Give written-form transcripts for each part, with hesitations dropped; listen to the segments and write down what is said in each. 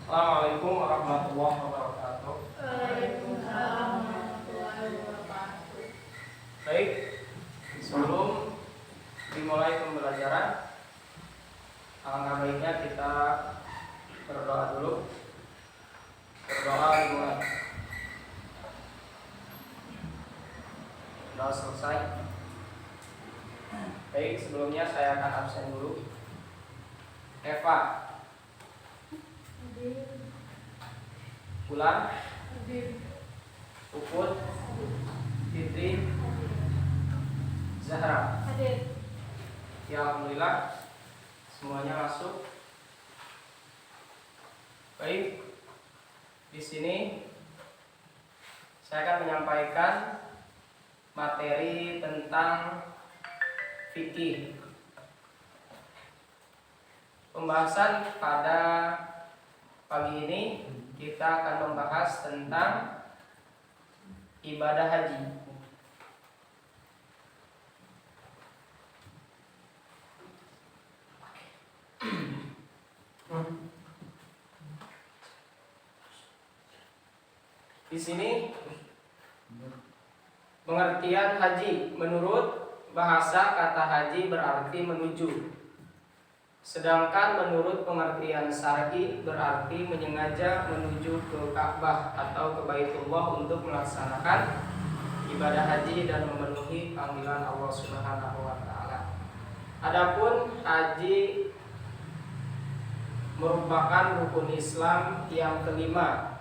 Assalamualaikum warahmatullahi wabarakatuh. Waalaikumsalam warahmatullahi wabarakatuh. Baik, sebelum dimulai pembelajaran, alangkah baiknya kita berdoa dulu. Berdoa dimulai. Doa selesai. Baik, sebelumnya saya akan absen dulu. Eva, Bulan, Uput, Fitri, Zahra. Ya, alhamdulillah semuanya masuk. Baik, di sini saya akan menyampaikan materi tentang fikih. Pembahasan pada pagi ini kita akan membahas tentang ibadah haji. Di sini pengertian haji menurut bahasa kata haji berarti menuju. Sedangkan menurut pengertian syar'i berarti menyengaja menuju ke Ka'bah atau ke Baitullah untuk melaksanakan ibadah haji dan memenuhi panggilan Allah Subhanahu wa taala. Adapun haji merupakan rukun Islam yang kelima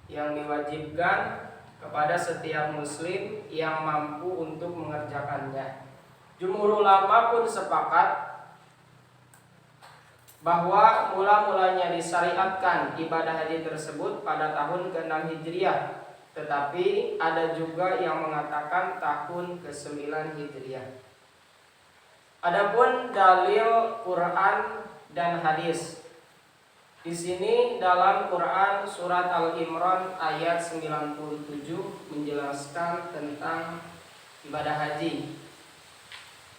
yang diwajibkan kepada setiap muslim yang mampu untuk mengerjakannya. Jumhur ulama pun sepakat bahwa mula-mulanya disyariatkan ibadah haji tersebut pada tahun ke-6 Hijriah, tetapi ada juga yang mengatakan tahun ke-9 Hijriah. Adapun dalil Quran dan hadis. Di sini dalam Quran surat Al-Imran ayat 97 menjelaskan tentang ibadah haji.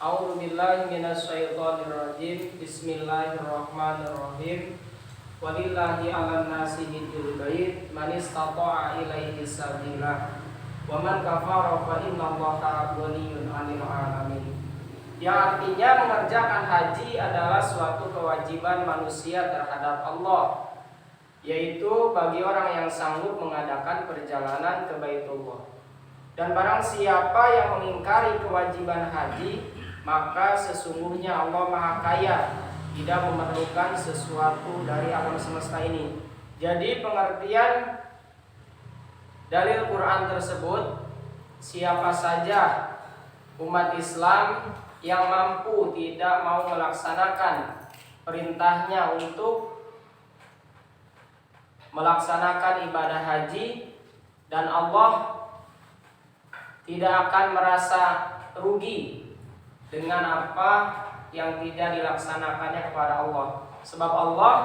A'udzu billahi minasyaitonir rajim. Bismillahirrahmanirrahim. Walillahi 'alan nasi hijjul bait man istata'a ilaihi sabila. Wa man kafara fa innallaha ghaniyyun 'anil 'alamin. Yang artinya mengerjakan haji adalah suatu kewajiban manusia terhadap Allah, yaitu bagi orang yang sanggup mengadakan perjalanan ke Baitullah. Dan barang siapa yang mengingkari kewajiban haji, maka sesungguhnya Allah Maha Kaya, tidak memerlukan sesuatu dari alam semesta ini. Jadi pengertian dalil Quran tersebut, siapa saja umat Islam yang mampu tidak mau melaksanakan perintahnya untuk melaksanakan ibadah haji, dan Allah tidak akan merasa rugi dengan apa yang tidak dilaksanakannya kepada Allah. Sebab Allah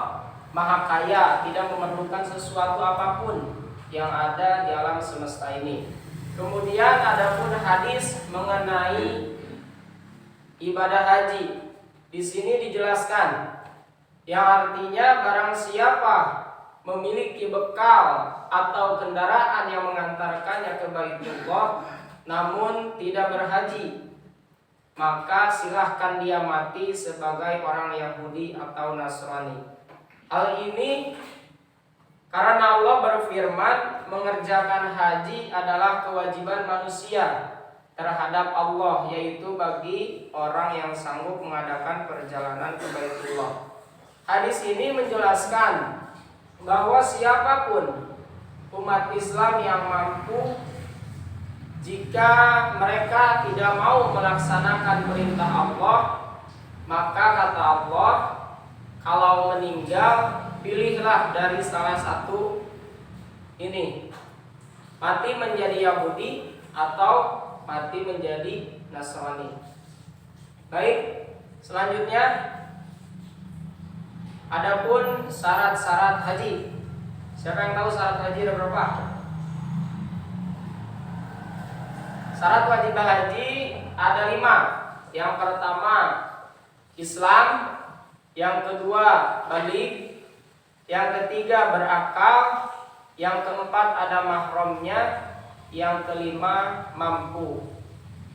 Maha Kaya, tidak memerlukan sesuatu apapun yang ada di alam semesta ini. Kemudian adapun hadis mengenai ibadah haji, di sini dijelaskan yang artinya barang siapa memiliki bekal atau kendaraan yang mengantarkannya ke Baitullah namun tidak berhaji, maka silahkan dia mati sebagai orang Yahudi atau Nasrani. Hal ini karena Allah berfirman mengerjakan haji adalah kewajiban manusia terhadap Allah, yaitu bagi orang yang sanggup mengadakan perjalanan ke Baitullah. Hadis ini menjelaskan bahwa siapapun umat Islam yang mampu, jika mereka tidak mau melaksanakan perintah Allah, maka kata Allah, kalau meninggal pilihlah dari salah satu ini, mati menjadi Yahudi atau mati menjadi Nasrani. Baik, selanjutnya adapun syarat-syarat haji. Siapa yang tahu syarat haji ada berapa? Syarat wajib haji ada 5. Yang pertama Islam, yang kedua balik, yang ketiga berakal, yang keempat ada mahramnya, yang kelima mampu.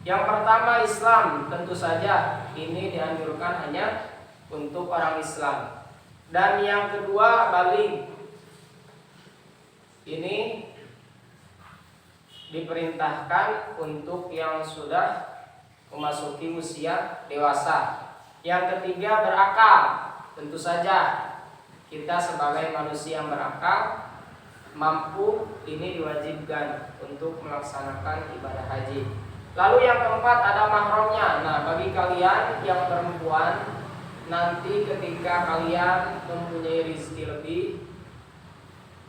Yang pertama Islam, tentu saja ini dianjurkan hanya untuk orang Islam. Dan yang kedua baligh, ini diperintahkan untuk yang sudah memasuki usia dewasa. Yang ketiga berakal, tentu saja kita sebagai manusia yang berakal mampu, ini diwajibkan untuk melaksanakan ibadah haji. Lalu yang keempat ada mahramnya. Nah, bagi kalian yang perempuan, nanti ketika kalian mempunyai rezeki lebih,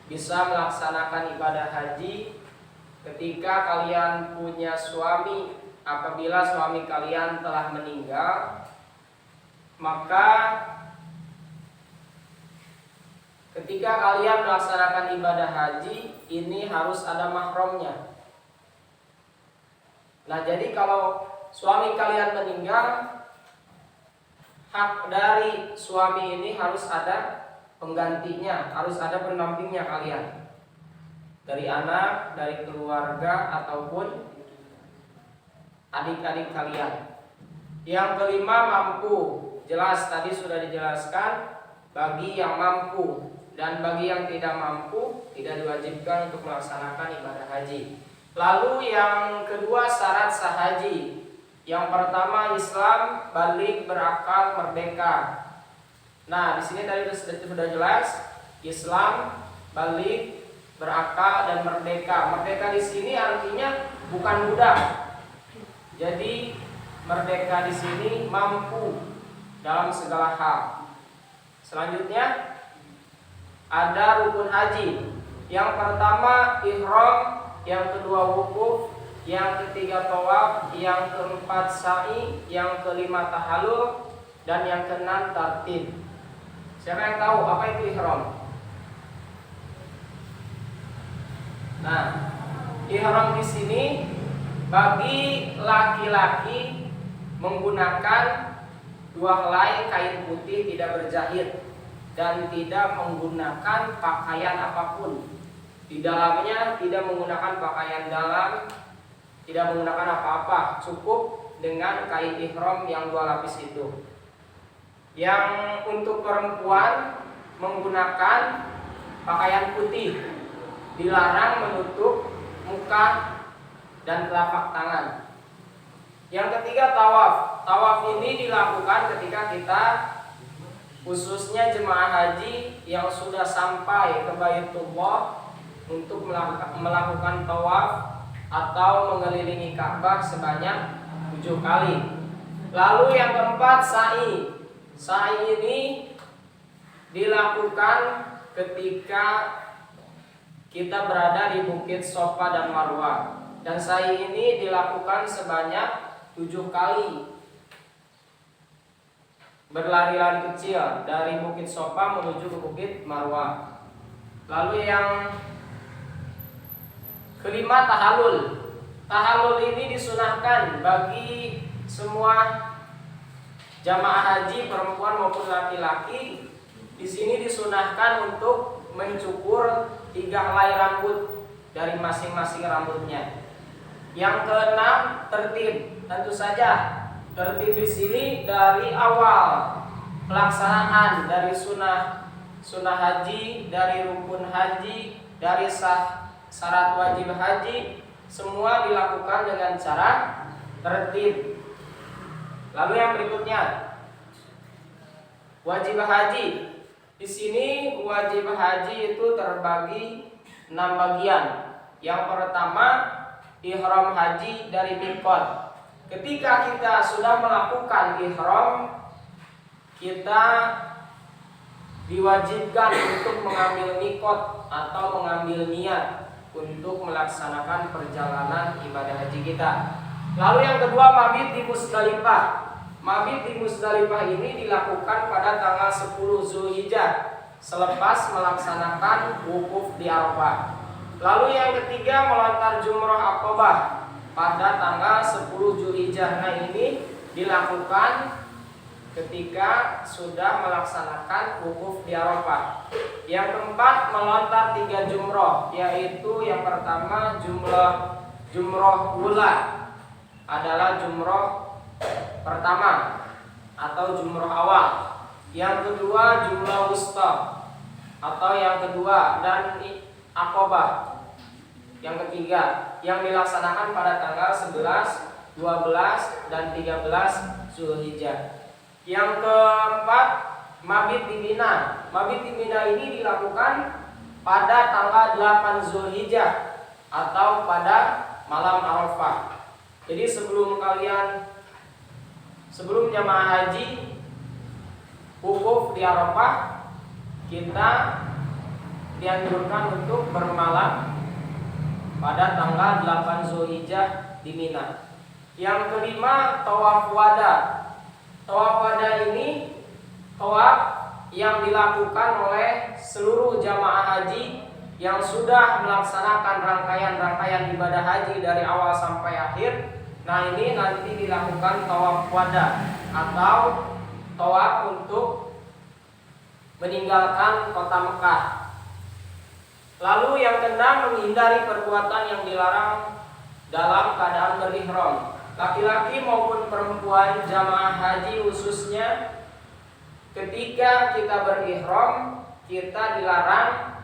bisa melaksanakan ibadah haji ketika kalian punya suami. Apabila suami kalian telah meninggal, maka ketika kalian melaksanakan ibadah haji ini harus ada mahramnya. Nah, jadi kalau suami kalian meninggal, hak dari suami ini harus ada penggantinya, harus ada pendampingnya kalian. Dari anak, dari keluarga, ataupun adik-adik kalian. Yang kelima mampu. Jelas tadi sudah dijelaskan bagi yang mampu, dan bagi yang tidak mampu tidak diwajibkan untuk melaksanakan ibadah haji. Lalu yang kedua syarat sah haji. Yang pertama Islam, baligh, berakal, merdeka. Nah, di sini tadi sudah jelas Islam, baligh, berakal, dan merdeka. Merdeka di sini artinya bukan budak. Jadi merdeka di sini mampu dalam segala hal. Selanjutnya ada rukun haji. Yang pertama ihram, yang kedua wukuf, yang ketiga tawaf, yang keempat sa'i, yang kelima tahallul, dan yang keenam tartib. Siapa yang tahu apa itu ihram? Nah, ihram di sini bagi laki-laki menggunakan dua helai kain putih tidak berjahit dan tidak menggunakan pakaian apapun. Di dalamnya tidak menggunakan pakaian dalam, tidak menggunakan apa-apa, cukup dengan kain ihram yang dua lapis itu. Yang untuk perempuan menggunakan pakaian putih, dilarang menutup muka dan telapak tangan. Yang ketiga tawaf. Tawaf ini dilakukan ketika kita, khususnya jemaah haji yang sudah sampai ke Baitullah, untuk melakukan tawaf atau mengelilingi Ka'bah sebanyak 7 kali. Lalu yang keempat sa'i. Sa'i ini dilakukan ketika kita berada di Bukit Sofa dan Marwah. Dan sa'i ini dilakukan sebanyak 7 kali. Berlari-lari kecil dari Bukit Sofa menuju ke Bukit Marwah. Lalu yang kelima tahallul. Tahallul ini disunahkan bagi semua jamaah haji perempuan maupun laki-laki. Di sini disunahkan untuk mencukur 3 helai rambut dari masing-masing rambutnya. Yang keenam tertib. Tentu saja tertib di sini dari awal pelaksanaan, dari sunnah haji, dari rukun haji, dari syarat wajib haji, semua dilakukan dengan cara tertib. Lalu yang berikutnya wajib haji. Di sini wajib haji itu terbagi 6 bagian. Yang pertama ihram haji dari miqat. Ketika kita sudah melakukan ihram, kita diwajibkan untuk mengambil miqat atau mengambil niat untuk melaksanakan perjalanan ibadah haji kita. Lalu yang kedua mabit di Musdalifah. Mabit di Musdalifah ini dilakukan pada tanggal 10 Zulhijjah selepas melaksanakan wukuf di Arafah. Lalu yang ketiga melontar jumrah Aqabah pada tanggal 10 Zulhijjah. Nah, ini dilakukan ketika sudah melaksanakan wukuf di Arafah. Yang keempat, melontar 3 jumroh, yaitu yang pertama jumroh ula adalah jumroh pertama atau jumroh awal. Yang kedua jumroh wusta atau yang kedua, dan akobah yang ketiga yang dilaksanakan pada tanggal 11, 12, dan 13 Zulhijjah. Yang keempat, mabit di Mina. Mabit di Mina ini dilakukan pada tanggal 8 Zulhijjah atau pada malam Arafah. Jadi sebelum jamaah haji wukuf di Arafah, kita dianjurkan untuk bermalam pada tanggal 8 Zulhijjah di Mina. Yang kelima, tawaf wada. Tawaf wada ini tawaf yang dilakukan oleh seluruh jamaah haji yang sudah melaksanakan rangkaian-rangkaian ibadah haji dari awal sampai akhir. Nah, ini nanti dilakukan tawaf wada atau tawaf untuk meninggalkan kota Mekah. Lalu yang keenam, menghindari perbuatan yang dilarang dalam keadaan berihram. Laki-laki maupun perempuan jamaah haji khususnya, ketika kita berihram, kita dilarang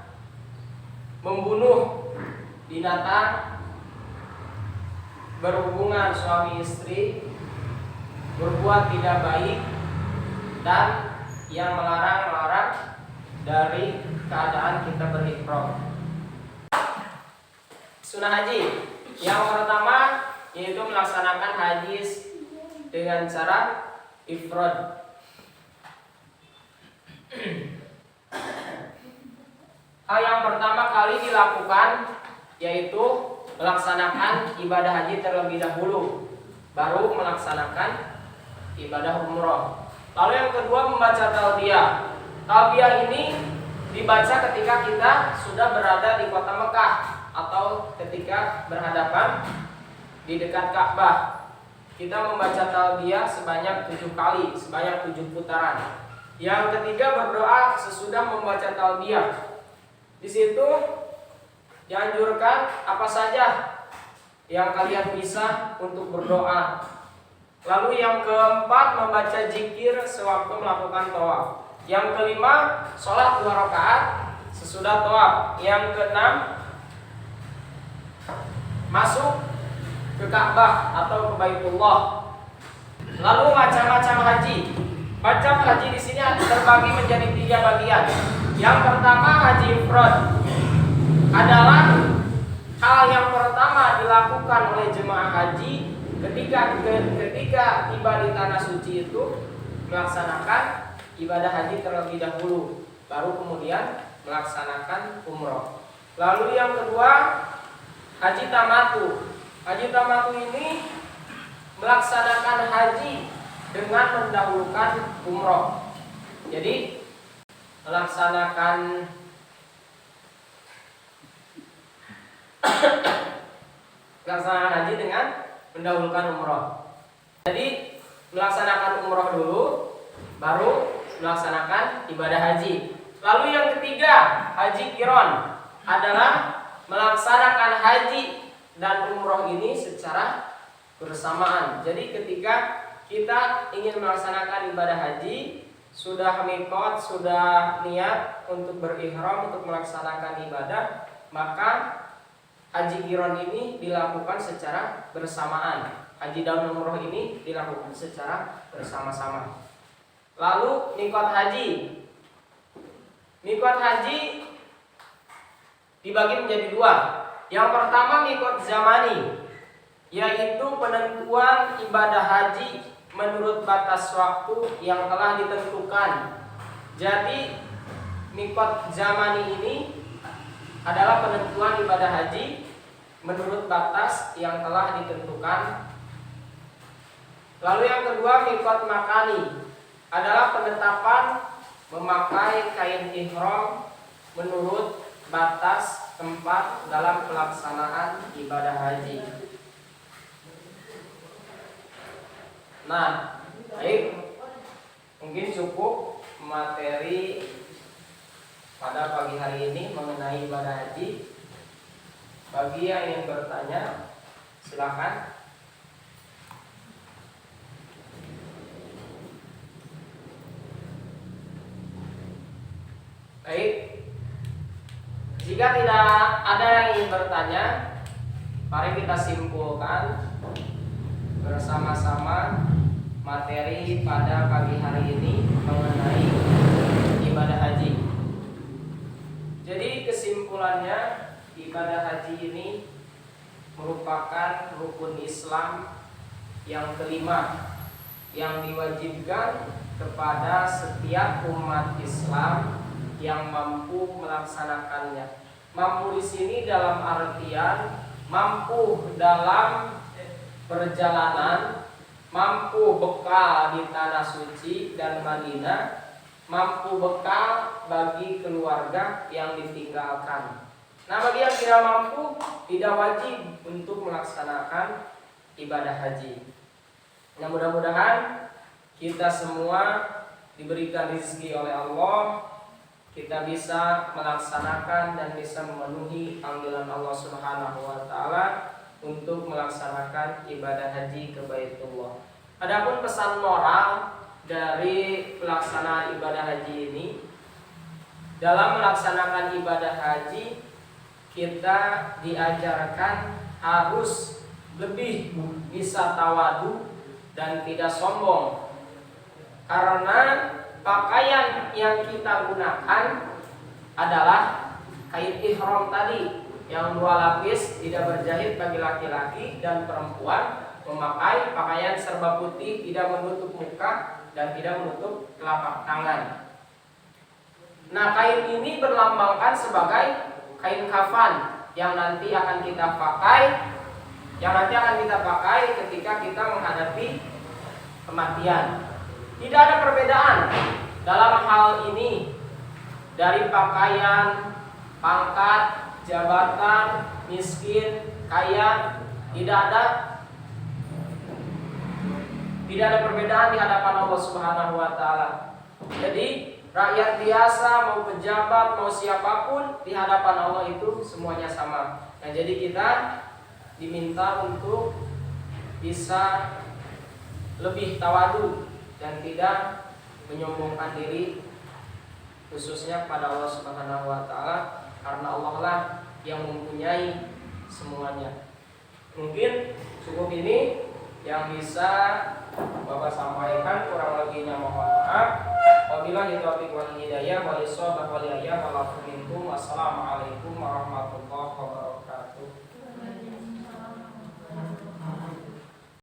membunuh binatang, berhubungan suami istri, berbuat tidak baik, dan yang melarang dari keadaan kita berihram. Sunnah haji yang pertama yaitu melaksanakan haji dengan cara ifrad. Hal yang pertama kali dilakukan yaitu melaksanakan ibadah haji terlebih dahulu, baru melaksanakan ibadah umroh. Lalu yang kedua, membaca talbiyah. Talbiyah ini dibaca ketika kita sudah berada di kota Mekah atau ketika berhadapan di dekat Ka'bah. Kita membaca talbiyah sebanyak 7 kali, sebanyak 7 putaran. Yang ketiga, berdoa sesudah membaca talbiyah. Di situ dianjurkan apa saja yang kalian bisa untuk berdoa. Lalu yang keempat, membaca zikir sewaktu melakukan tawaf. Yang kelima, sholat 2 rakaat sesudah tawaf. Yang keenam, masuk ke Ka'bah atau ke Baitullah. Lalu macam-macam haji. Macam haji di sini terbagi menjadi 3 bagian. Yang pertama, haji ifrad adalah hal yang pertama dilakukan oleh jemaah haji ketika tiba di tanah suci itu, melaksanakan ibadah haji terlebih dahulu, baru kemudian melaksanakan umroh. Lalu yang kedua, haji tamatu. Haji tamatu ini melaksanakan haji dengan mendahulukan umroh. Jadi melaksanakan haji dengan mendahulukan umroh. Jadi melaksanakan umroh dulu, baru melaksanakan ibadah haji. Lalu yang ketiga, haji qiron adalah melaksanakan haji dan umroh ini secara bersamaan. Jadi ketika kita ingin melaksanakan ibadah haji, sudah mikot, sudah niat untuk berihram untuk melaksanakan ibadah, maka haji qiron ini dilakukan secara bersamaan. Haji dan umroh ini dilakukan secara bersama-sama. Lalu mikot haji. Mikot haji dibagi menjadi 2. Yang pertama, mikot zamani, yaitu penentuan ibadah haji menurut batas waktu yang telah ditentukan. Jadi mikot zamani ini adalah penentuan ibadah haji menurut batas yang telah ditentukan. Lalu yang kedua, mikot makani adalah penetapan memakai kain ihram menurut batas tempat dalam pelaksanaan ibadah haji. Nah, baik, mungkin cukup materi pada pagi hari ini mengenai ibadah haji. Bagi yang ingin bertanya, silakan. Baik, jika tidak ada yang ingin bertanya, mari kita simpulkan bersama-sama materi pada pagi hari ini mengenai ibadah haji. Jadi kesimpulannya, ibadah haji ini merupakan rukun Islam yang kelima yang diwajibkan kepada setiap umat Islam yang mampu melaksanakannya. Mampu di sini dalam artian mampu dalam perjalanan, mampu bekal di tanah suci dan Madinah, mampu bekal bagi keluarga yang ditinggalkan. Nah, bagi yang tidak mampu, tidak wajib untuk melaksanakan ibadah haji. Nah, mudah-mudahan kita semua diberikan rezeki oleh Allah, kita bisa melaksanakan dan bisa memenuhi panggilan Allah Subhanahu wa taala untuk melaksanakan ibadah haji ke Baitullah. Adapun pesan moral dari pelaksanaan ibadah haji ini, dalam melaksanakan ibadah haji kita diajarkan harus lebih bisa tawadu dan tidak sombong, karena pakaian yang kita gunakan adalah kain ihram tadi yang 2 lapis, tidak berjahit bagi laki-laki dan perempuan memakai pakaian serba putih, tidak menutup muka dan tidak menutup telapak tangan. Nah, kain ini berlambangkan sebagai kain kafan yang nanti akan kita pakai ketika kita menghadapi kematian. Tidak ada perbedaan dalam hal ini dari pakaian, pangkat, jabatan, miskin, kaya, tidak ada perbedaan di hadapan Allah Subhanahu wa taala. Jadi rakyat biasa mau pejabat mau siapapun di hadapan Allah itu semuanya sama. Nah, jadi kita diminta untuk bisa lebih tawadu dan tidak menyombongkan diri, khususnya pada Allah Subhanahu wa taala, karena Allah lah yang mempunyai semuanya. Mungkin cukup ini yang bisa Bapak sampaikan, kurang lebihnya mohon maaf. Wabillahi taufiq wal hidayah, wal ishaq wal hidayah, wal afu minkum. Wassalamualaikum warahmatullahi wabarakatuh.